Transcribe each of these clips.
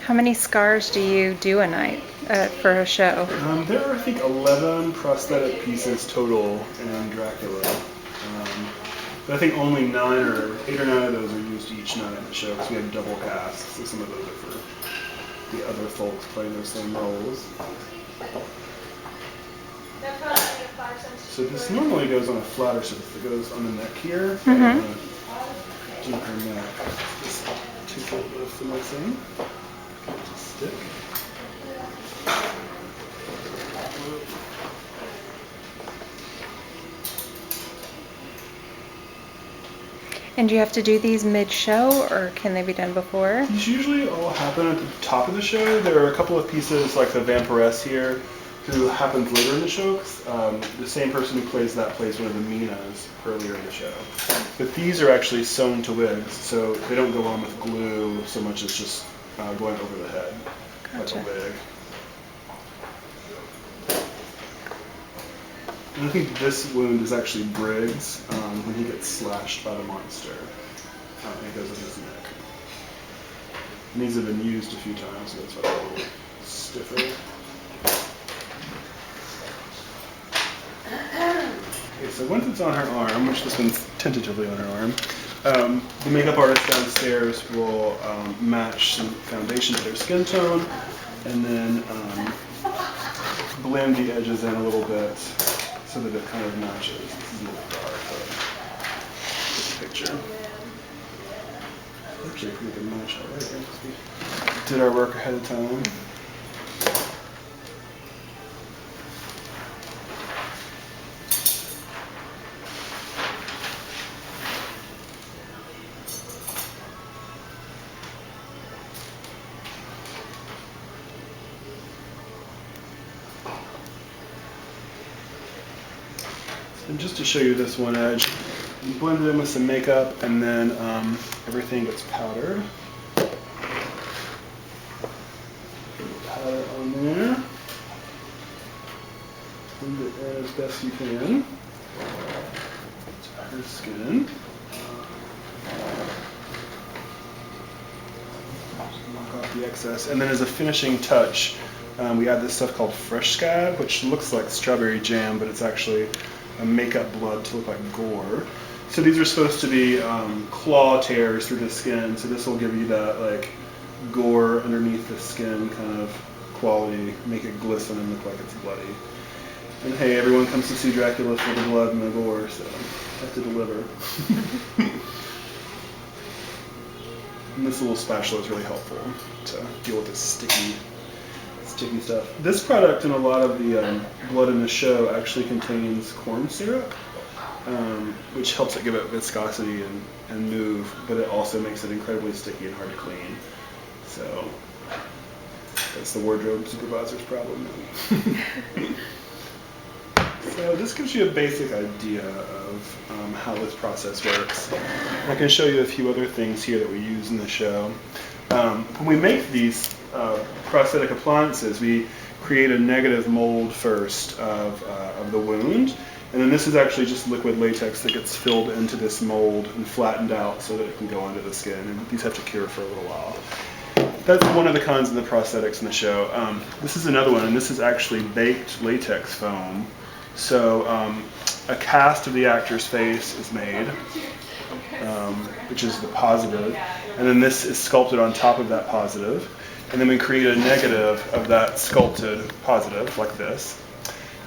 How many scars do you do a night for a show? There are, I think, 11 prosthetic pieces total in Dracula. But I think only 8 or 9 of those are used each night in the show because we have double casts, so some of those are for the other folks playing those same roles. So this normally goes on a flatter surface. It goes on the neck here. Mm-hmm. Jump her neck. Just take a little bit of finessing. Just stick. And do you have to do these mid-show, or can they be done before? These usually all happen at the top of the show. There are a couple of pieces like the vampiress here who happens later in the show. The same person who plays that plays one of the Minas earlier in the show. But these are actually sewn to wigs, so they don't go on with glue so much as just going over the head, gotcha. Like a wig. And I think this wound is actually Briggs when he gets slashed by the monster. It goes in his neck. And these have been used a few times, so that's why they're a little stiffer. Okay, so once it's on her arm, which this one's tentatively on her arm, the makeup artist downstairs will match some foundation to their skin tone, and then blend the edges in a little bit so that it kind of matches. This is a little dark, but this picture. Actually, if we can match that right here, we did our work ahead of time. And just to show you this one edge, you blend it in with some makeup, and then everything gets powdered. Powder on there. Blend it in as best you can to her skin. Knock off the excess. And then as a finishing touch, we add this stuff called Fresh Scab, which looks like strawberry jam, but it's actually a makeup blood to look like gore. So these are supposed to be claw tears through the skin, so this will give you that like gore underneath the skin kind of quality, make it glisten and look like it's bloody. And hey, everyone comes to see Dracula for the blood and the gore, so I have to deliver. And this little spatula is really helpful to deal with this sticky stuff. This product and a lot of the blood in the show actually contains corn syrup, which helps it give it viscosity and move, but it also makes it incredibly sticky and hard to clean. So that's the wardrobe supervisor's problem. So this gives you a basic idea of how this process works. I can show you a few other things here that we use in the show. When we make these prosthetic appliances, we create a negative mold first of the wound, and then this is actually just liquid latex that gets filled into this mold and flattened out so that it can go onto the skin, and these have to cure for a little while. That's one of the kinds of the prosthetics in the show. This is another one, and this is actually baked latex foam. So a cast of the actor's face is made, which is the positive, and then this is sculpted on top of that positive, and then we create a negative of that sculpted positive, like this.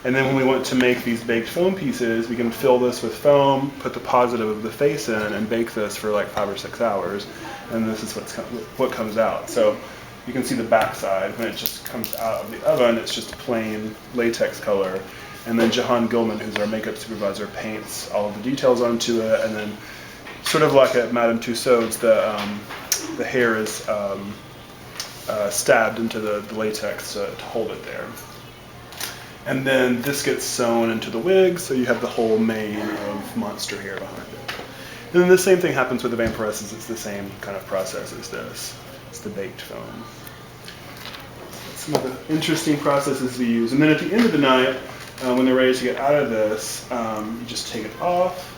And then when we want to make these baked foam pieces, we can fill this with foam, put the positive of the face in, and bake this for like 5 or 6 hours, and this is what comes out. So you can see the backside. When it just comes out of the oven, it's just plain latex color. And then Jahan Gilman, who's our makeup supervisor, paints all of the details onto it, and then sort of like at Madame Tussauds, the hair is stabbed into the latex to hold it there. And then this gets sewn into the wig, so you have the whole mane of monster hair behind it. And then the same thing happens with the vampiresses. It's the same kind of process as this. It's the baked foam. That's some of the interesting processes we use. And then at the end of the night, when they're ready to get out of this, you just take it off.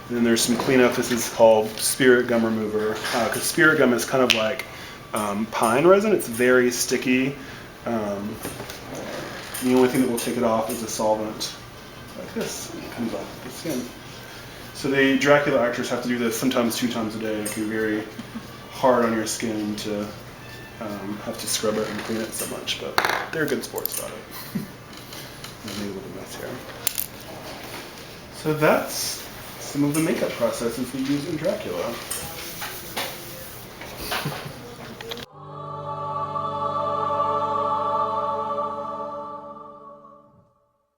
And then there's some cleanup. This is called spirit gum remover, because spirit gum is kind of like pine resin. It's very sticky. The only thing that will take it off is a solvent like this. It comes off the skin. So the Dracula actors have to do this sometimes 2 times a day. It can be very hard on your skin to have to scrub it and clean it so much, but they're good sports about it. I made a little mess here. So that's some of the makeup processes we use in Dracula.